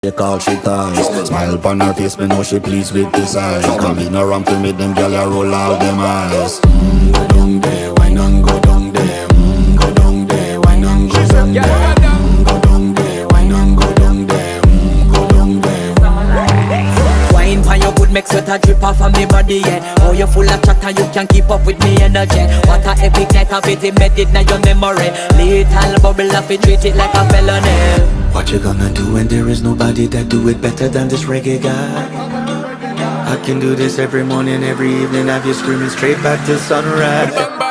They call she ties. Smile upon her face, me know she pleased with this eyes. Come in around to meet them, girl, you roll out them eyes. Go down there, why not go down there? Go down there, why not go down there? Go down there, why not go down there? Go down there. Wine pan your good, make sweat a drip off of me body, yeah. Oh, you full of chatter, you can't keep up with me energy. What a epic night of it, embedded in your memory. Little bubble of it, treat it like a felony. What you gonna do when there is nobody that do it better than this reggae guy? I can do this every morning, every evening, have you screaming straight back to sunrise.